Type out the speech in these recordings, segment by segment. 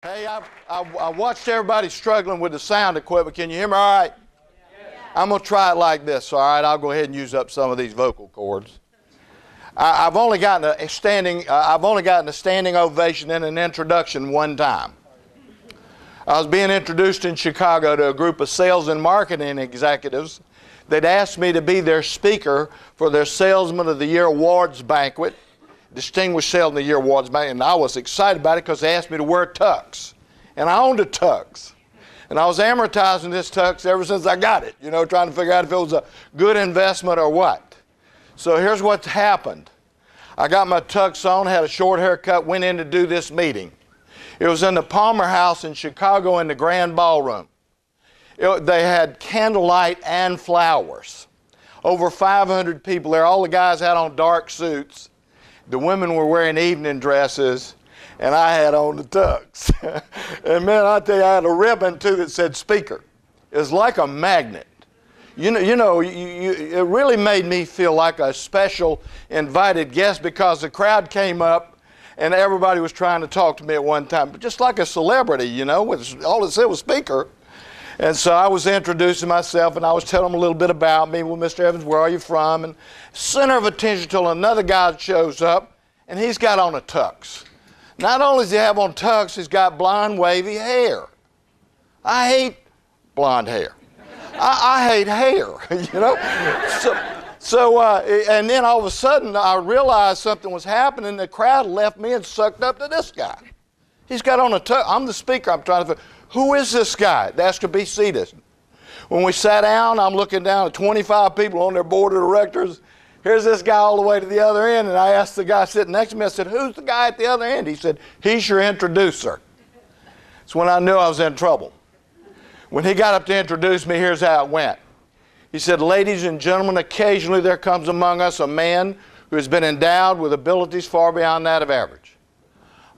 Hey, I watched everybody struggling with the sound equipment. Can you hear me all right? Yeah. I'm going to try it like this, all right? I'll go ahead and use up some of these vocal cords. I've only gotten a standing ovation and an introduction one time. I was being introduced in Chicago to a group of sales and marketing executives. They'd asked me to be their speaker for their Salesman of the Year Awards banquet. Distinguished Salesman of the Year Awards banquet, and I was excited about it because they asked me to wear tux. And I owned a tux. And I was amortizing this tux ever since I got it, trying to figure out if it was a good investment or what. So here's what's happened. I got my tux on, had a short haircut, went in to do this meeting. It was in the Palmer House in Chicago in the Grand Ballroom. They had candlelight and flowers. Over 500 people there. All the guys had on dark suits. The women were wearing evening dresses, and I had on the tux. And man, I tell you, I had a ribbon too that said speaker. It was like a magnet. It really made me feel like a special invited guest because the crowd came up and everybody was trying to talk to me at one time, but just like a celebrity, with all it said was speaker. And so I was introducing myself, and I was telling them a little bit about me. Well, Mr. Evans, where are you from? And center of attention till another guy shows up, and he's got on a tux. Not only does he have on tux, he's got blonde, wavy hair. I hate blonde hair. I hate hair, And then all of a sudden, I realized something was happening. The crowd left me and sucked up to this guy. He's got on a tux. I'm the speaker. I'm trying to figure, who is this guy? They asked to be seated. When we sat down, I'm looking down at 25 people on their board of directors. Here's this guy all the way to the other end, and I asked the guy sitting next to me, I said, who's the guy at the other end? He said, he's your introducer. That's when I knew I was in trouble. When he got up to introduce me, here's how it went. He said, ladies and gentlemen, occasionally there comes among us a man who has been endowed with abilities far beyond that of average.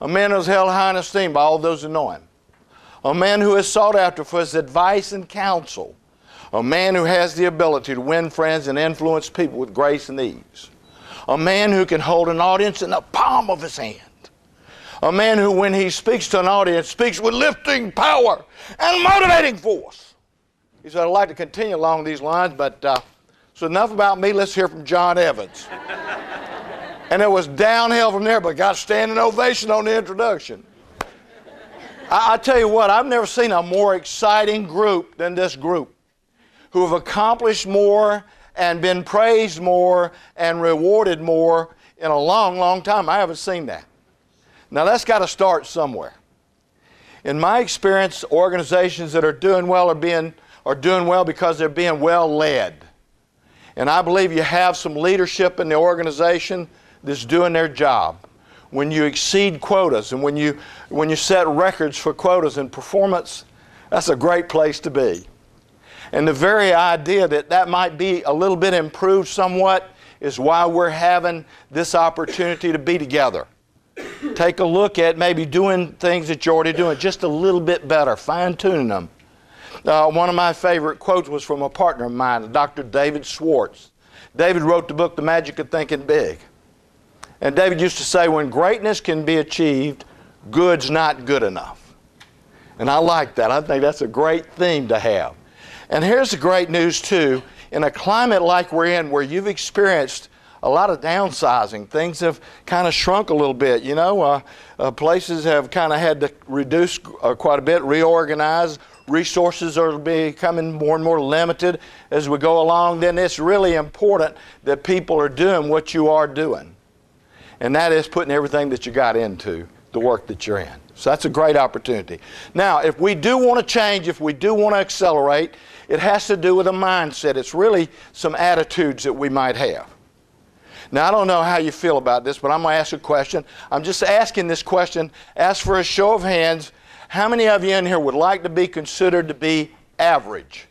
A man who is held high in esteem by all those who know him. A man who is sought after for his advice and counsel. A man who has the ability to win friends and influence people with grace and ease. A man who can hold an audience in the palm of his hand. A man who, when he speaks to an audience, speaks with lifting power and motivating force. He said, I'd like to continue along these lines, but so enough about me. Let's hear from John Evans. And it was downhill from there, but got a standing ovation on the introduction. I tell you what, I've never seen a more exciting group than this group, who have accomplished more and been praised more and rewarded more in a long, long time. I haven't seen that. Now that's got to start somewhere. In my experience, organizations that are doing well are doing well because they're being well led. And I believe you have some leadership in the organization that's doing their job. When you exceed quotas and when you set records for quotas and performance, that's a great place to be. And the very idea that that might be a little bit improved somewhat is why we're having this opportunity to be together. Take a look at maybe doing things that you're already doing just a little bit better, fine-tuning them. One of my favorite quotes was from a partner of mine, Dr. David Schwartz. David wrote the book, The Magic of Thinking Big. And David used to say, when greatness can be achieved, good's not good enough. And I like that. I think that's a great theme to have. And here's the great news, too. In a climate like we're in, where you've experienced a lot of downsizing, things have kind of shrunk a little bit. Places have kind of had to reduce quite a bit, reorganize. Resources are becoming more and more limited as we go along. Then it's really important that people are doing what you are doing. And that is putting everything that you got into the work that you're in. So that's a great opportunity. Now, if we do want to change, if we do want to accelerate, it has to do with a mindset. It's really some attitudes that we might have. Now, I don't know how you feel about this, but I'm going to ask a question. I'm just asking this question. Ask for a show of hands. How many of you in here would like to be considered to be average?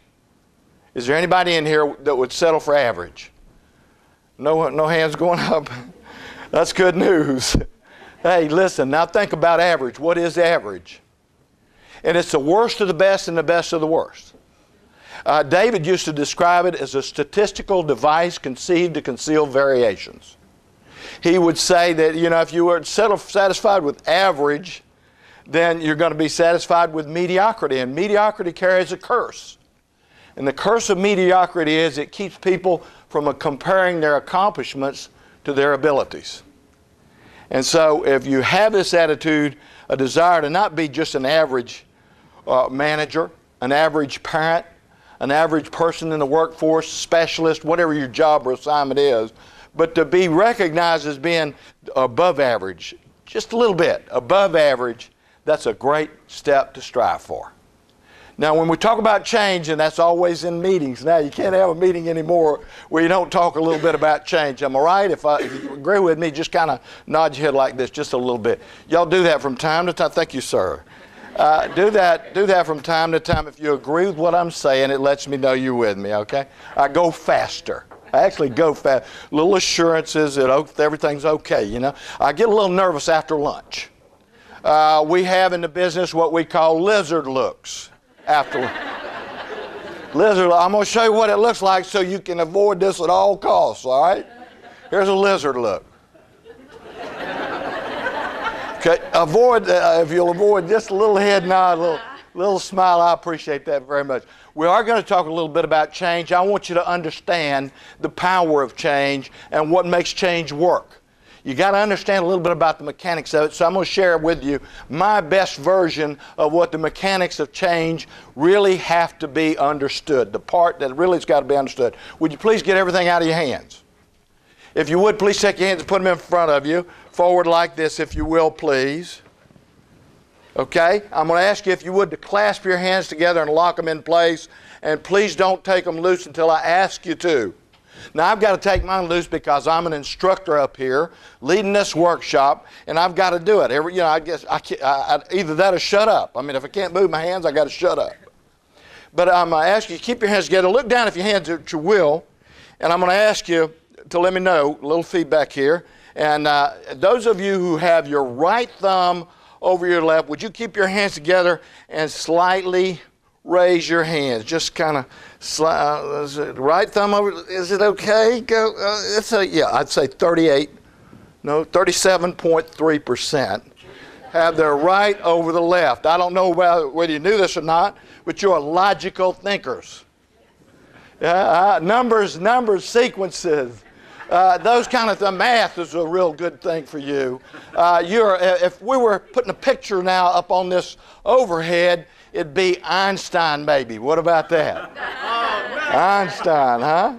Is there anybody in here that would settle for average? No hands going up? That's good news. Hey, listen, now think about average. What is average? And it's the worst of the best and the best of the worst. David used to describe it as a statistical device conceived to conceal variations. He would say that, if you were satisfied with average, then you're going to be satisfied with mediocrity. And mediocrity carries a curse. And the curse of mediocrity is it keeps people from comparing their accomplishments to their abilities. And so if you have this attitude, a desire to not be just an average manager, an average parent, an average person in the workforce, specialist, whatever your job or assignment is, but to be recognized as being above average, just a little bit above average, that's a great step to strive for. Now, when we talk about change, and that's always in meetings, now you can't have a meeting anymore where you don't talk a little bit about change. Am I right? If you agree with me, just kind of nod your head like this just a little bit. Y'all do that from time to time. Thank you, sir. Do that from time to time. If you agree with what I'm saying, it lets me know you're with me, okay? I go faster. I actually go fast. Little assurances that everything's okay, you know. I get a little nervous after lunch. We have in the business what we call lizard looks. Lizard, I'm going to show you what it looks like so you can avoid this at all costs, all right? Here's a lizard look. Okay, if you'll avoid just a little head nod, a little smile, I appreciate that very much. We are going to talk a little bit about change. I want you to understand the power of change and what makes change work. You got to understand a little bit about the mechanics of it, so I'm going to share with you my best version of what the mechanics of change really have to be understood, the part that really has got to be understood. Would you please get everything out of your hands? If you would, please take your hands and put them in front of you, forward like this, if you will, please. Okay? I'm going to ask you, if you would, to clasp your hands together and lock them in place, and please don't take them loose until I ask you to. Now, I've got to take mine loose because I'm an instructor up here leading this workshop, and I've got to do it. I guess either that or shut up. I mean, if I can't move my hands, I've got to shut up. But I'm going to ask you to keep your hands together. Look down if your hands at your will, and I'm going to ask you to let me know, a little feedback here. And those of you who have your right thumb over your left, would you keep your hands together and slightly raise your hands? Just kind of right thumb over. Is it okay? Go. I'd say 37.3% have their right over the left. I don't know whether you knew this or not, but you're logical thinkers. Numbers, sequences. Those kind of math is a real good thing for you. If we were putting a picture now up on this overhead, it'd be Einstein maybe. What about that? Einstein, huh?